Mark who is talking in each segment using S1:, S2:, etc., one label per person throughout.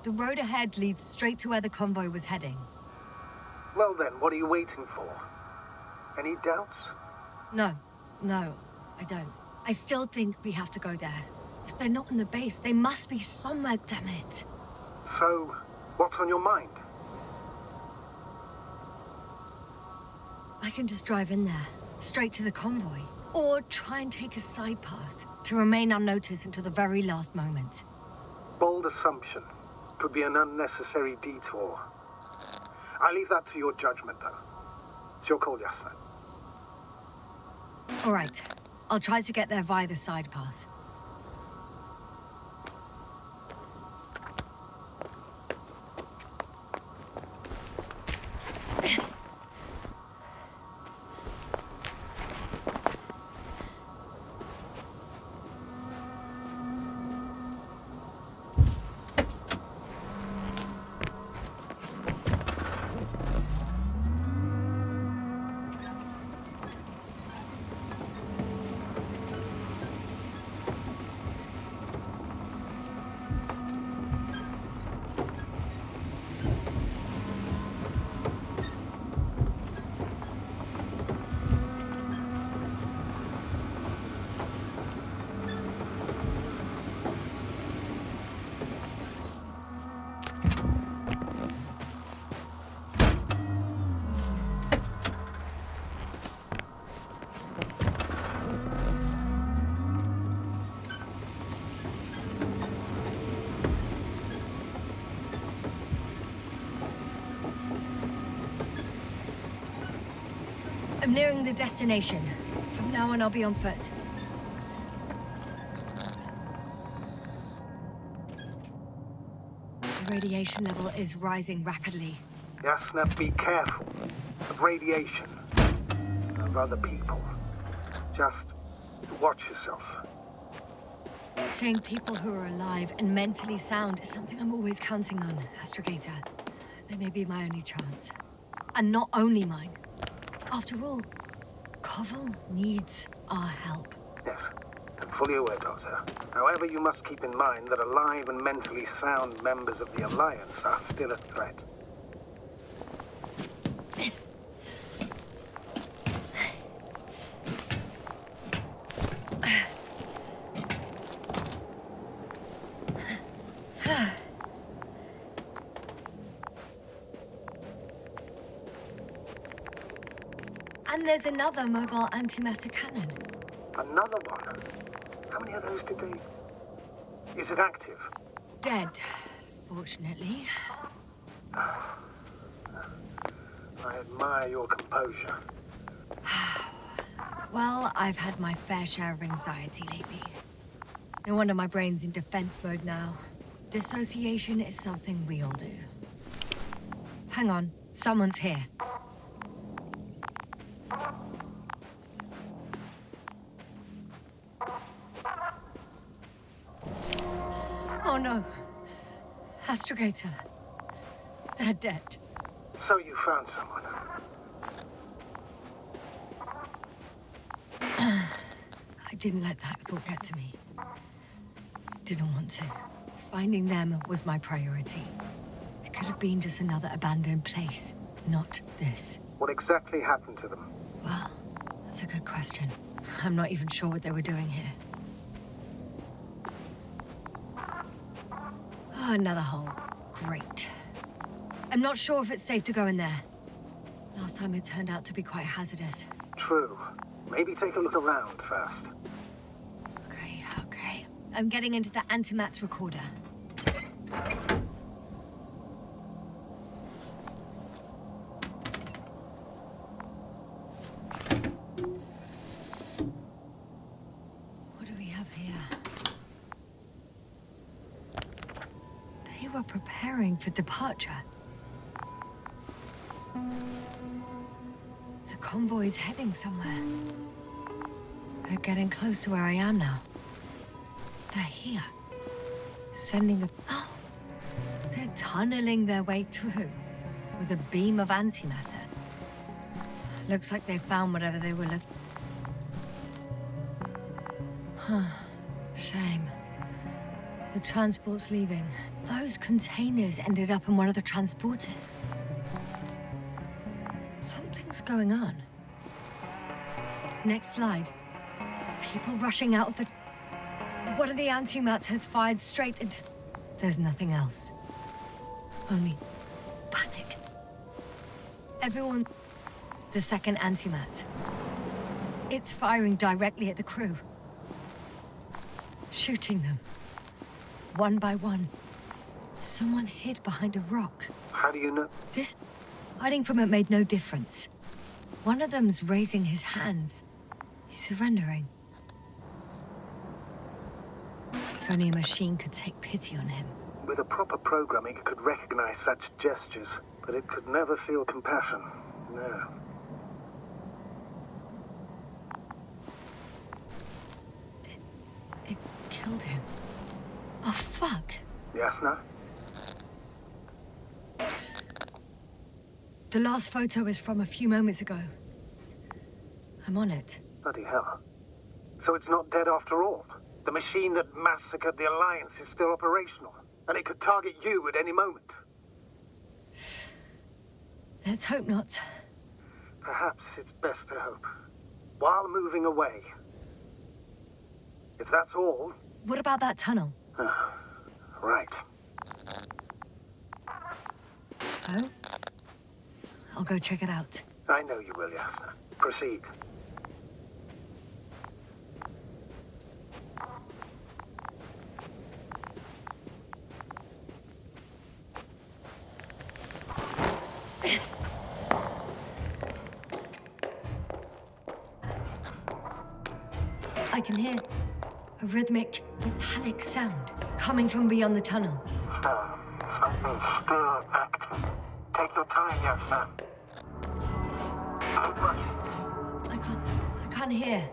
S1: The road ahead leads straight to where the convoy was heading.
S2: Well then, what are you waiting for? Any doubts?
S1: No, I don't. I still think we have to go there. If they're not in the base, they must be somewhere, damn it.
S2: So, what's on your mind?
S1: I can just drive in there, straight to the convoy. Or try and take a side path, to remain unnoticed until the very last moment.
S2: Bold assumption. Could be an unnecessary detour. I leave that to your judgment, though. It's your call, Yasna.
S1: All right. I'll try to get there via the side path. I'm nearing the destination. From now on, I'll be on foot. The radiation level is rising rapidly.
S2: Yasna, be careful of radiation, of other people. Just watch yourself.
S1: Seeing people who are alive and mentally sound is something I'm always counting on, Astrogator. They may be my only chance. And not only mine. After all, Koval needs our help.
S2: Yes, I'm fully aware, Doctor. However, you must keep in mind that alive and mentally sound members of the Alliance are still a threat.
S1: And there's another mobile antimatter cannon.
S2: Another one? How many of those did they... Is it active?
S1: Dead, fortunately.
S2: I admire your composure.
S1: Well, I've had my fair share of anxiety lately. No wonder my brain's in defense mode now. Dissociation is something we all do. Hang on, someone's here. Oh no. Astrogator. They're dead.
S2: So you found someone.
S1: I didn't let that thought get to me. Didn't want to. Finding them was my priority. It could have been just another abandoned place, not this.
S2: What exactly happened to them?
S1: Well, that's a good question. I'm not even sure what they were doing here. Oh, another hole. Great. I'm not sure if it's safe to go in there. Last time it turned out to be quite hazardous.
S2: True. Maybe take a look around first.
S1: Okay. I'm getting into the antimat's recorder. What do we have here? They were preparing for departure. The convoy's heading somewhere. They're getting close to where I am now. They're here. Sending a... Oh! They're tunneling their way through with a beam of antimatter. Looks like they found whatever they were looking... Huh. Shame. The transport's leaving. Those containers ended up in one of the transporters. Something's going on. Next slide. People rushing out of the... One of the antimats has fired straight into... There's nothing else. Only panic. Everyone... The second antimat. It's firing directly at the crew. Shooting them. One by one. Someone hid behind a rock.
S2: How do you know?
S1: This... Hiding from it made no difference. One of them's raising his hands. He's surrendering. If only a machine could take pity on him.
S2: With a proper programming, it could recognize such gestures, but it could never feel compassion. No.
S1: It killed him. Oh, fuck.
S2: Yasna?
S1: The last photo is from a few moments ago. I'm on it.
S2: Bloody hell. So it's not dead after all? The machine that massacred the Alliance is still operational, and it could target you at any moment.
S1: Let's hope not.
S2: Perhaps it's best to hope. While moving away. If that's all...
S1: What about that tunnel?
S2: Right.
S1: So? I'll go check it out.
S2: I know you will, Yasna. Proceed.
S1: I can hear a rhythmic, metallic sound coming from beyond the tunnel.
S2: Something's still active. Take your time, Yasna. Keep rushing.
S1: I can't hear.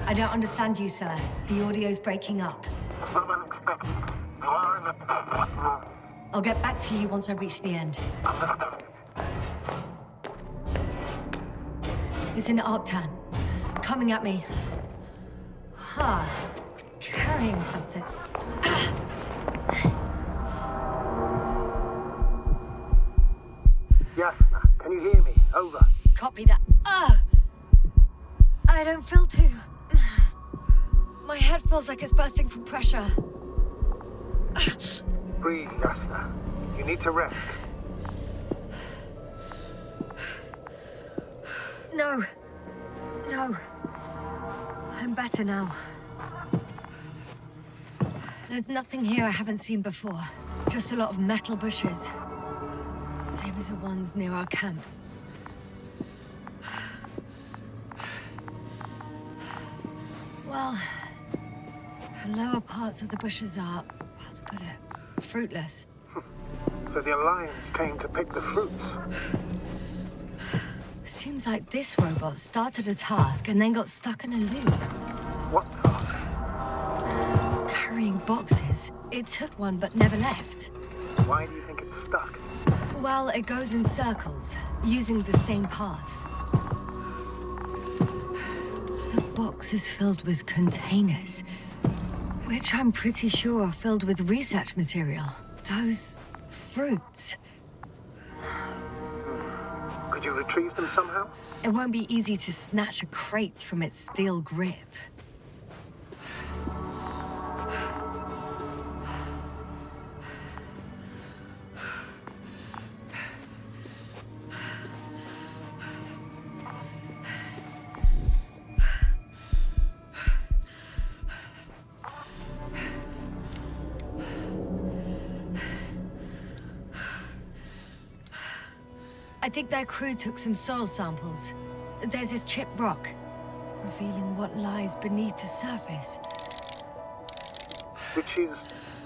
S1: I don't understand you, sir. The audio's breaking up.
S2: Not unexpected. You are in the dead room.
S1: I'll get back to you once I reach the end.
S2: Understood.
S1: It's an Arctan. Coming at me. Carrying something.
S2: Yasna, can you hear me? Over.
S1: Copy that. I don't feel too... My head feels like it's bursting from pressure.
S2: Breathe, Yasna. You need to rest.
S1: No. I'm better now. There's nothing here I haven't seen before. Just a lot of metal bushes. Same as the ones near our camp. Well, the lower parts of the bushes are, how to put it, fruitless.
S2: So the Alliance came to pick the fruits.
S1: Seems like this robot started a task and then got stuck in a loop.
S2: What task?
S1: Carrying boxes. It took one but never left.
S2: Why do you think it's stuck?
S1: Well, it goes in circles, using the same path. The box is filled with containers, which I'm pretty sure are filled with research material. Those fruits.
S2: Could you retrieve them somehow?
S1: It won't be easy to snatch a crate from its steel grip. I think their crew took some soil samples. There's this chipped rock, revealing what lies beneath the surface.
S2: Which is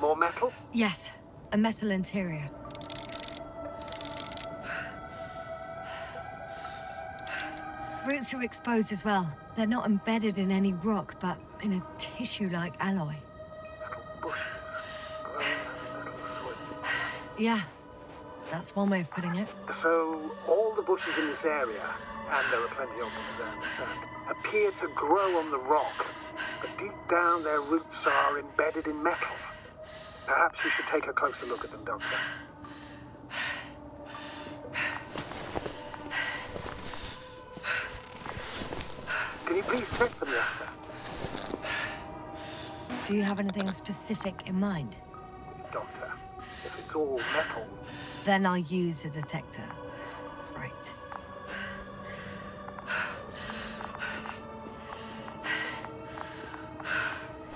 S2: more metal?
S1: Yes, a metal interior. Roots are exposed as well. They're not embedded in any rock, but in a tissue-like alloy.
S2: Little bushes. Little soil.
S1: Yeah, that's one way of putting it.
S2: So, all the bushes in this area, and there are plenty of them, I understand, appear to grow on the rock. But deep down, their roots are embedded in metal. Perhaps you should take a closer look at them, Doctor. Can you please check them, Yasna?
S1: Do you have anything specific in mind?
S2: Doctor, if it's all metal...
S1: Then I'll use a detector. Right.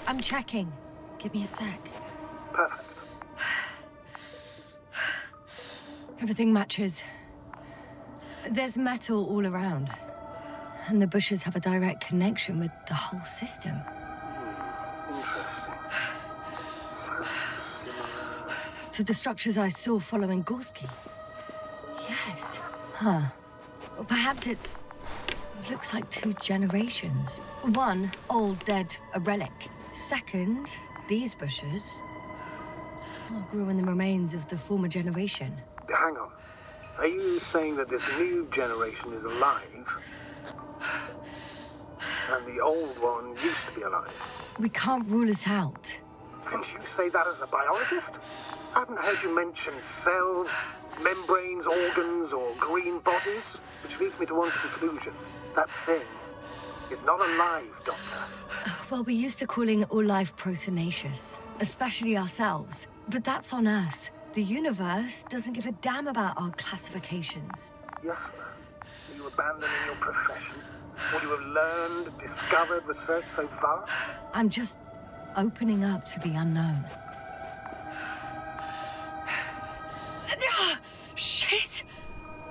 S1: I'm checking. Give me a sec.
S2: Perfect.
S1: Everything matches. There's metal all around. And the bushes have a direct connection with the whole system.
S2: Interesting.
S1: To the structures I saw following Gorski. Yes. Huh. Well, perhaps it looks like 2 generations. One, old, dead, a relic. Second, these bushes grew in the remains of the former generation.
S2: Hang on. Are you saying that this new generation is alive? And the old one used to be alive?
S1: We can't rule it out.
S2: And you say that as a biologist? I haven't heard you mention cells, membranes, organs, or green bodies, which leads me to one conclusion. That thing is not alive, Doctor.
S1: Well, we used to calling all life proteinaceous, especially ourselves. But that's on Earth. The universe doesn't give a damn about our classifications.
S2: Yasna, are you abandoning your profession? What you have learned, discovered, researched so far?
S1: I'm just opening up to the unknown. Shit!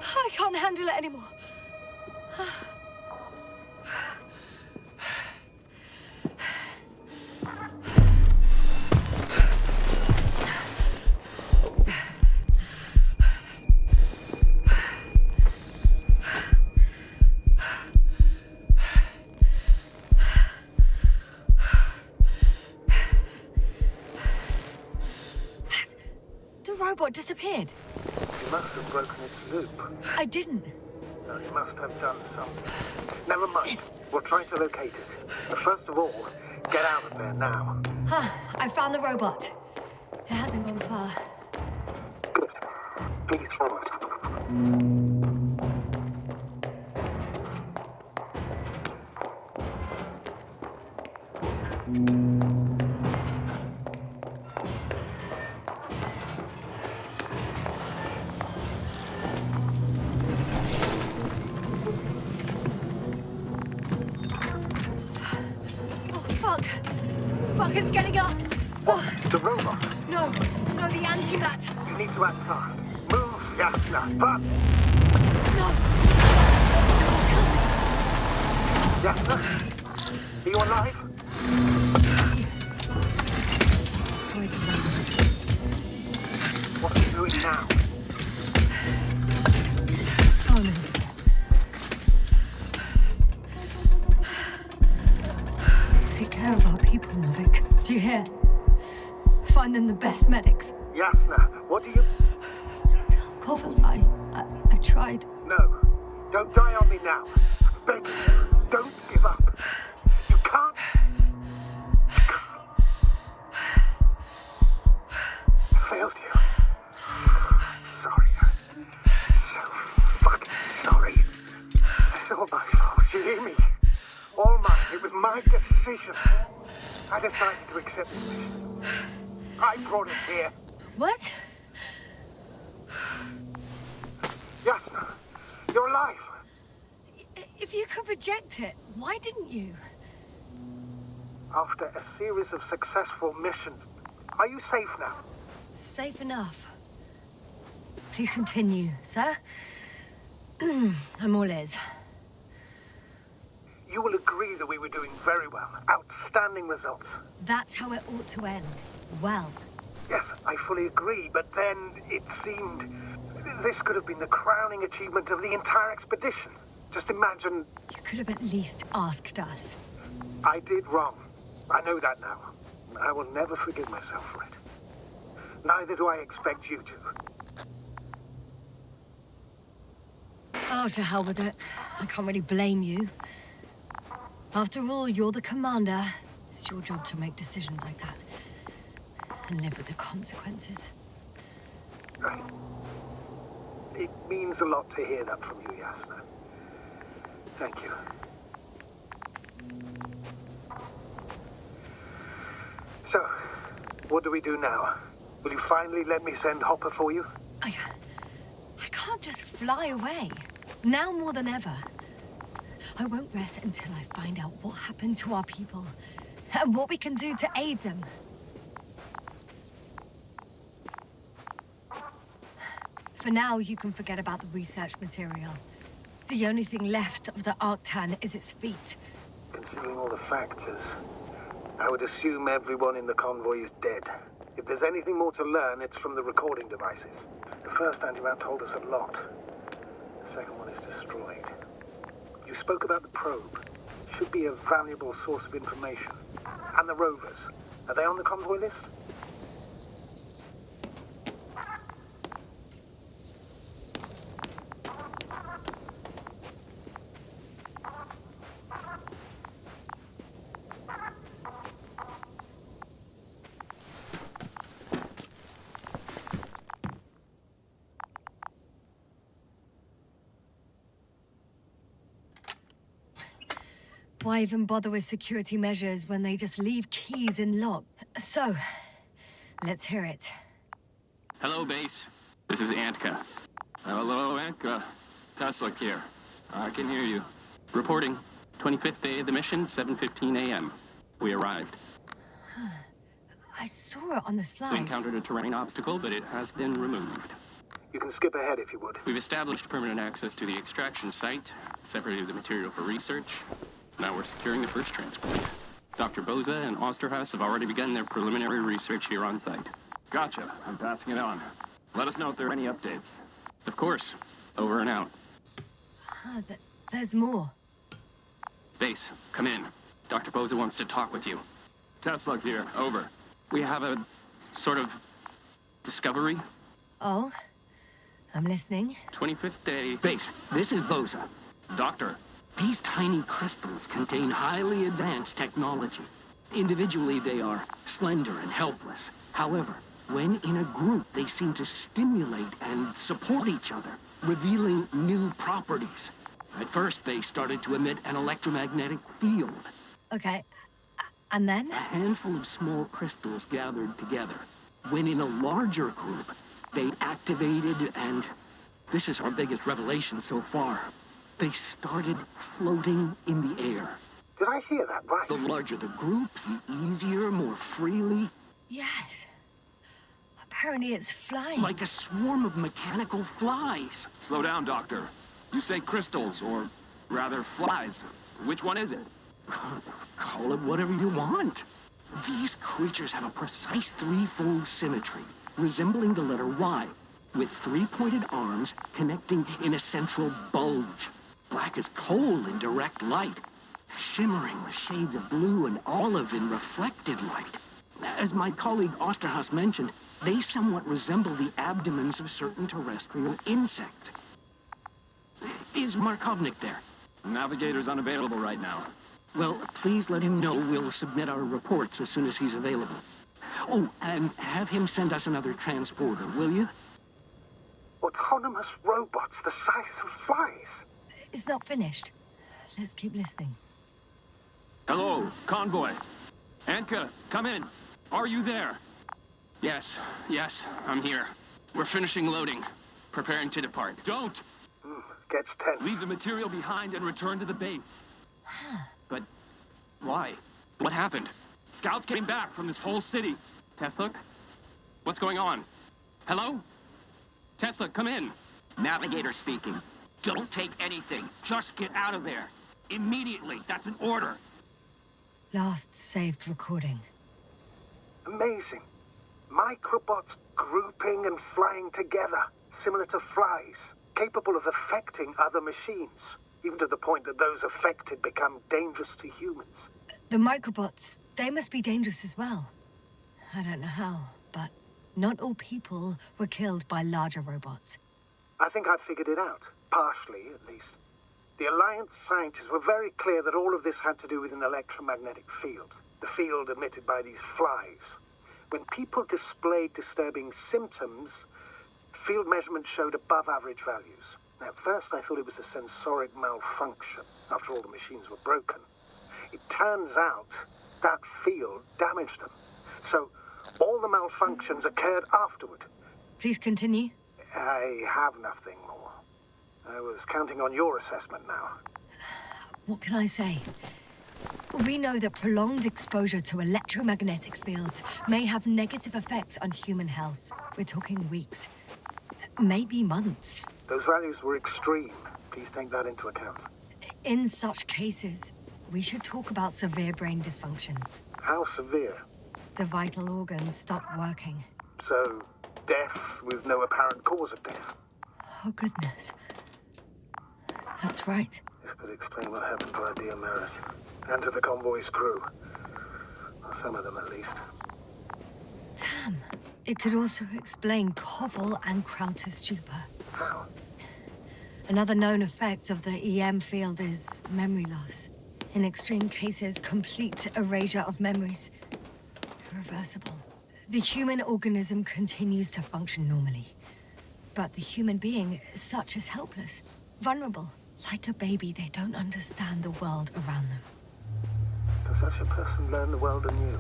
S1: I can't handle it anymore. The robot disappeared.
S2: You must have broken its loop.
S1: I didn't.
S2: No, you must have done something. Never mind. We'll try to locate it. But first of all, get out of there now.
S1: I found the robot. It hasn't gone far.
S2: Good. Please follow it.
S1: Fuck, it's getting up!
S2: What? The robot?
S1: No, the antimat!
S2: You need to act fast. Move, Yasna, fast!
S1: No!
S2: Yasna? Are you alive?
S1: Yes. Destroyed the robot.
S2: What are you doing now?
S1: Oh no. Take care of our people, Novik. Do you hear? Find them the best medics.
S2: Yasna, what do you...
S1: Tell Kovalai. I tried.
S2: No, don't die on me now. I'm begging you, don't give up. You can't... I failed you. Sorry. So fucking sorry. It's all my fault, you hear me? All mine. It was my decision. I decided to accept this mission. I brought it here.
S1: What?
S2: Yasna, you're alive.
S1: If you could reject it, why didn't you?
S2: After a series of successful missions, are you safe now?
S1: Safe enough. Please continue, sir. I'm all ears.
S2: You will agree that we were doing very well. Outstanding results.
S1: That's how it ought to end. Well.
S2: Yes, I fully agree, but then it seemed this could have been the crowning achievement of the entire expedition. Just imagine...
S1: You could have at least asked us.
S2: I did wrong. I know that now. I will never forgive myself for it. Neither do I expect you to.
S1: Oh, to hell with it. I can't really blame you. After all, you're the commander. It's your job to make decisions like that. And live with the consequences.
S2: Right. It means a lot to hear that from you, Yasna. Thank you. So, what do we do now? Will you finally let me send Hopper for you?
S1: I can't just fly away. Now more than ever. I won't rest until I find out what happened to our people. And what we can do to aid them. For now, you can forget about the research material. The only thing left of the Arctan is its feet.
S2: Considering all the factors, I would assume everyone in the convoy is dead. If there's anything more to learn, it's from the recording devices. The first anti-map told us a lot. The second one is destroyed. You spoke about the probe. Should be a valuable source of information. And the rovers. Are they on the convoy list?
S1: Why even bother with security measures when they just leave keys in lock? So, let's hear it.
S3: Hello, base. This is Antka. Hello, Antka. Tesla here. I can hear you. Reporting. 25th day of the mission, 7:15 a.m. We arrived.
S1: I saw it on the slides.
S3: We encountered a terrain obstacle, but it has been removed.
S2: You can skip ahead if you would.
S3: We've established permanent access to the extraction site, separated the material for research. Now we're securing the first transport. Dr. Boza and Osterhaus have already begun their preliminary research here on site. Gotcha. I'm passing it on. Let us know if there are any updates. Of course. Over and out.
S1: There's more.
S3: Base, come in. Dr. Boza wants to talk with you. Tesla here. Over. We have a sort of discovery.
S1: Oh? I'm listening.
S3: 25th day.
S4: Base, this is Boza.
S3: Doctor.
S4: These tiny crystals contain highly advanced technology. Individually, they are slender and helpless. However, when in a group, they seem to stimulate and support each other, revealing new properties. At first, they started to emit an electromagnetic field.
S1: Okay. And then?
S4: A handful of small crystals gathered together. When in a larger group, they activated and... this is our biggest revelation so far. They started floating in the air.
S2: Did I hear that right?
S4: The larger the group, the easier, more freely.
S1: Yes. Apparently it's flying.
S4: Like a swarm of mechanical flies.
S3: Slow down, Doctor. You say crystals, or rather flies. Which one is it?
S4: Call it whatever you want. These creatures have a precise threefold symmetry, resembling the letter Y, with three-pointed arms connecting in a central bulge. Black as coal in direct light, shimmering with shades of blue and olive in reflected light. As my colleague Osterhaus mentioned, they somewhat resemble the abdomens of certain terrestrial insects. Is Markovnik there?
S3: Navigator's unavailable right now.
S4: Well, please let him know we'll submit our reports as soon as he's available. Oh, and have him send us another transporter, will you?
S2: Autonomous robots the size of flies.
S1: It's not finished. Let's keep listening.
S3: Hello, convoy. Antka, come in. Are you there? Yes, I'm here. We're finishing loading. Preparing to depart. Don't!
S2: Gets tense.
S3: Leave the material behind and return to the base. But why? What happened? Scouts came back from this whole city. Tesla? What's going on? Hello? Tesla, come in.
S4: Navigator speaking. Don't take anything. Just get out of there. Immediately. That's an order.
S1: Last saved recording.
S2: Amazing. Microbots grouping and flying together, similar to flies, capable of affecting other machines, even to the point that those affected become dangerous to humans.
S1: The microbots, they must be dangerous as well. I don't know how, but not all people were killed by larger robots.
S2: I think I figured it out. Partially, at least. The Alliance scientists were very clear that all of this had to do with an electromagnetic field. The field emitted by these flies. When people displayed disturbing symptoms, field measurements showed above average values. At first, I thought it was a sensoric malfunction. After all, the machines were broken. It turns out that field damaged them. So, all the malfunctions occurred afterward.
S1: Please continue.
S2: I have nothing more. I was counting on your assessment now.
S1: What can I say? We know that prolonged exposure to electromagnetic fields may have negative effects on human health. We're talking weeks, maybe months.
S2: Those values were extreme. Please take that into account.
S1: In such cases, we should talk about severe brain dysfunctions.
S2: How severe?
S1: The vital organs stop working.
S2: So, death with no apparent cause of death.
S1: Oh, goodness. That's right.
S2: This could explain what happened to our dear Merritt. And to the convoy's crew. Or some of them, at least.
S1: Damn. It could also explain Koval and Krauter's stupor.
S2: How?
S1: Another known effect of the EM field is memory loss. In extreme cases, complete erasure of memories. Irreversible. The human organism continues to function normally. But the human being, such is helpless, vulnerable. Like a baby, they don't understand the world around them.
S2: Can such a person learn the world anew?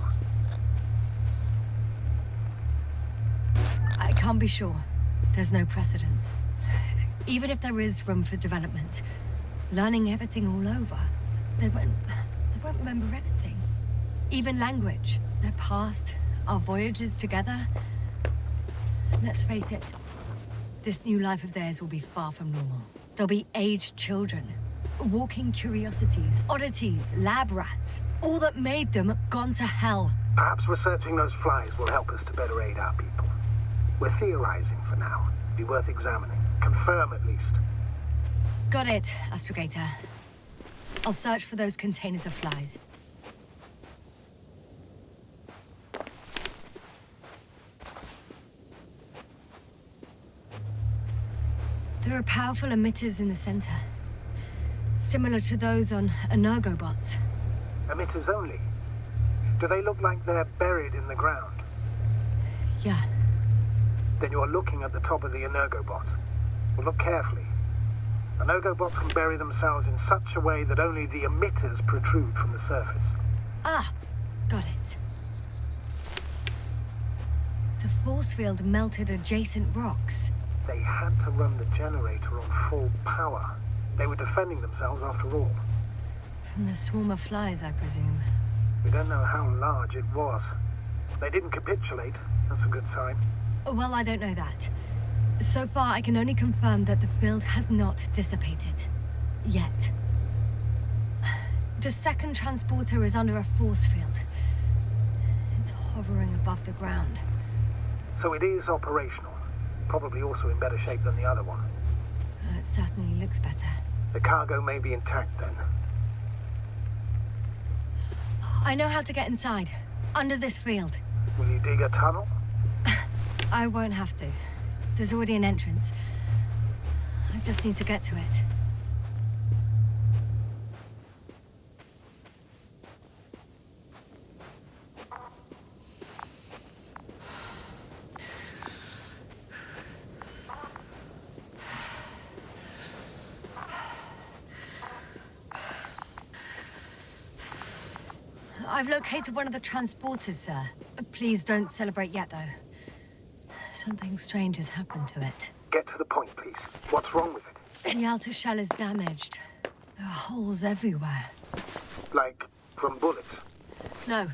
S1: I can't be sure. There's no precedence. Even if there is room for development, learning everything all over, they won't remember anything. Even language, their past, our voyages together. Let's face it, this new life of theirs will be far from normal. They'll be aged children, walking curiosities, oddities, lab rats. All that made them gone to hell.
S2: Perhaps researching those flies will help us to better aid our people. We're theorizing for now. Be worth examining. Confirm at least.
S1: Got it, Astrogator. I'll search for those containers of flies. There are powerful emitters in the center. Similar to those on energobots.
S2: Emitters only? Do they look like they're buried in the ground?
S1: Yeah.
S2: Then you're looking at the top of the energobot. Well, look carefully. Energobots can bury themselves in such a way that only the emitters protrude from the surface.
S1: Ah, got it. The force field melted adjacent rocks.
S2: They had to run the generator on full power. They were defending themselves after all.
S1: From the swarm of flies, I presume.
S2: We don't know how large it was. They didn't capitulate. That's a good sign.
S1: Well, I don't know that. So far, I can only confirm that the field has not dissipated. Yet. The second transporter is under a force field. It's hovering above the ground.
S2: So it is operational. Probably also in better shape than the other one.
S1: It certainly looks better.
S2: The cargo may be intact then.
S1: I know how to get inside. Under this field.
S2: Will you dig a tunnel?
S1: I won't have to. There's already an entrance. I just need to get to it. I've located one of the transporters, sir. Please don't celebrate yet, though. Something strange has happened to it.
S2: Get to the point, please. What's wrong with it?
S1: The outer shell is damaged. There are holes everywhere.
S2: Like from bullets?
S1: No.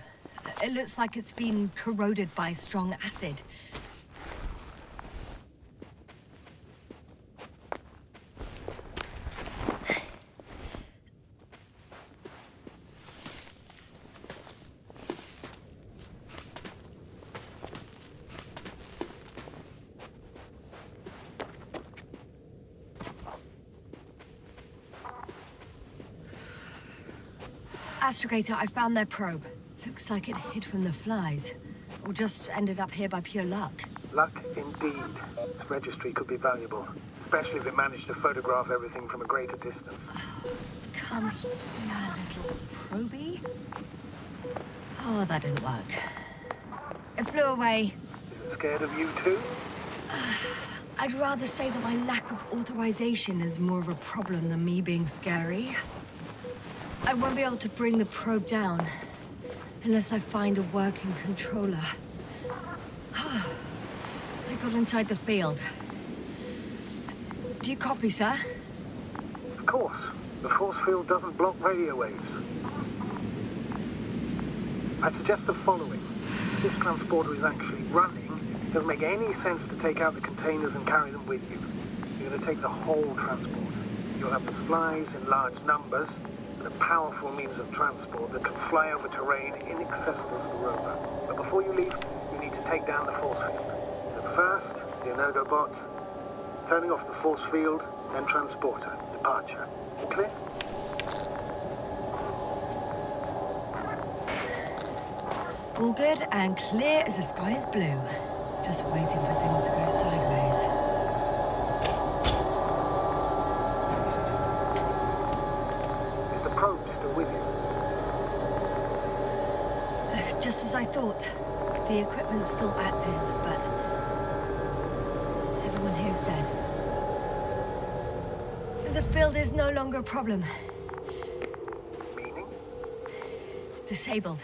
S1: It looks like it's been corroded by strong acid. Astrogator, I found their probe. Looks like it hid from the flies. Or just ended up here by pure luck.
S2: Luck indeed. This registry could be valuable. Especially if it managed to photograph everything from a greater distance.
S1: Come here, little probie. Oh, that didn't work. It flew away.
S2: Is it scared of you too?
S1: I'd rather say that my lack of authorization is more of a problem than me being scary. I won't be able to bring the probe down unless I find a working controller. I got inside the field. Do you copy, sir?
S2: Of course. The force field doesn't block radio waves. I suggest the following. If this transporter is actually running, it doesn't make any sense to take out the containers and carry them with you. You're going to take the whole transport. You'll have the flies in large numbers, and a powerful means of transport that can fly over terrain inaccessible to the rover. But before you leave, you need to take down the force field. So first, the energobot, turning off the force field, then transporter, departure. Clear?
S1: All good and clear as the sky is blue. Just waiting for things to go sideways.
S2: Is the probe still with you?
S1: Just as I thought. The equipment's still active, but everyone here's dead. The field is no longer a problem.
S2: Meaning?
S1: Disabled.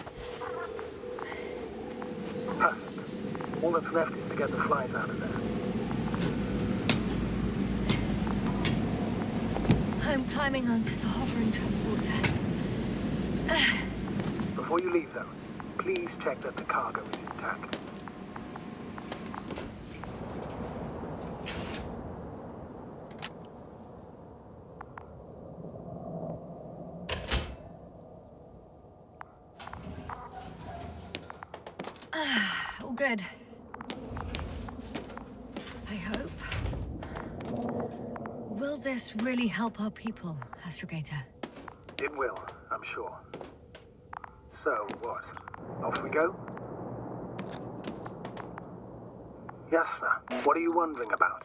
S2: Perfect. All that's left is to get the flies out of there.
S1: I'm climbing onto the hovering transporter.
S2: Before you leave, though, please check that the cargo is intact.
S1: All good. I hope. Will this really help our people, Astrogator?
S2: It will, I'm sure. So, what? Off we go? Yasna, what are you wondering about?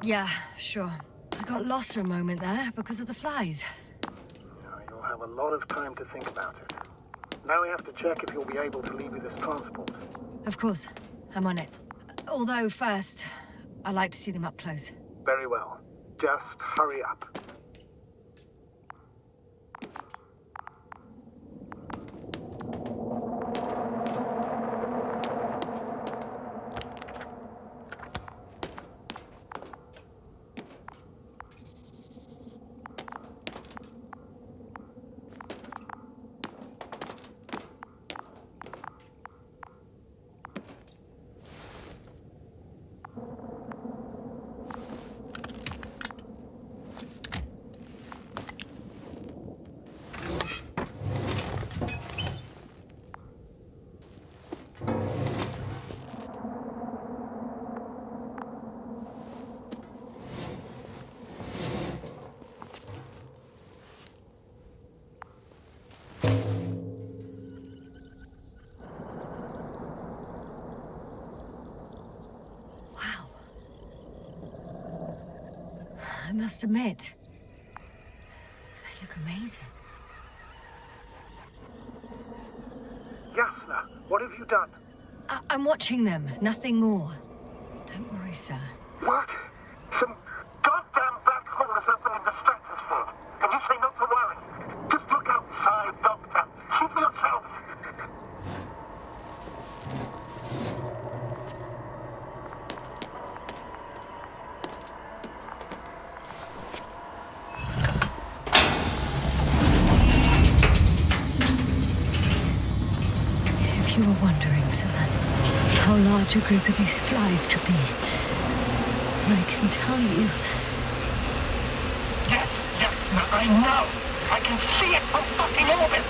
S1: Yeah, sure. I got lost for a moment there because of the flies.
S2: You'll have a lot of time to think about it. Now we have to check if you'll be able to leave with this transport.
S1: Of course. I'm on it. Although first, I like to see them up close.
S2: Very well. Just hurry up.
S1: I must admit, they look amazing.
S2: Yasna, what have you done?
S1: I'm watching them, nothing more. Don't worry, sir.
S2: What? Some goddamn black holes have been in the stratosphere. And you say not to worry. Just look outside, Doctor. See for yourself.
S1: If you were wondering, sir, how large a group of these flies could be, I can tell you.
S2: Yes, I know. I can see it from fucking orbit.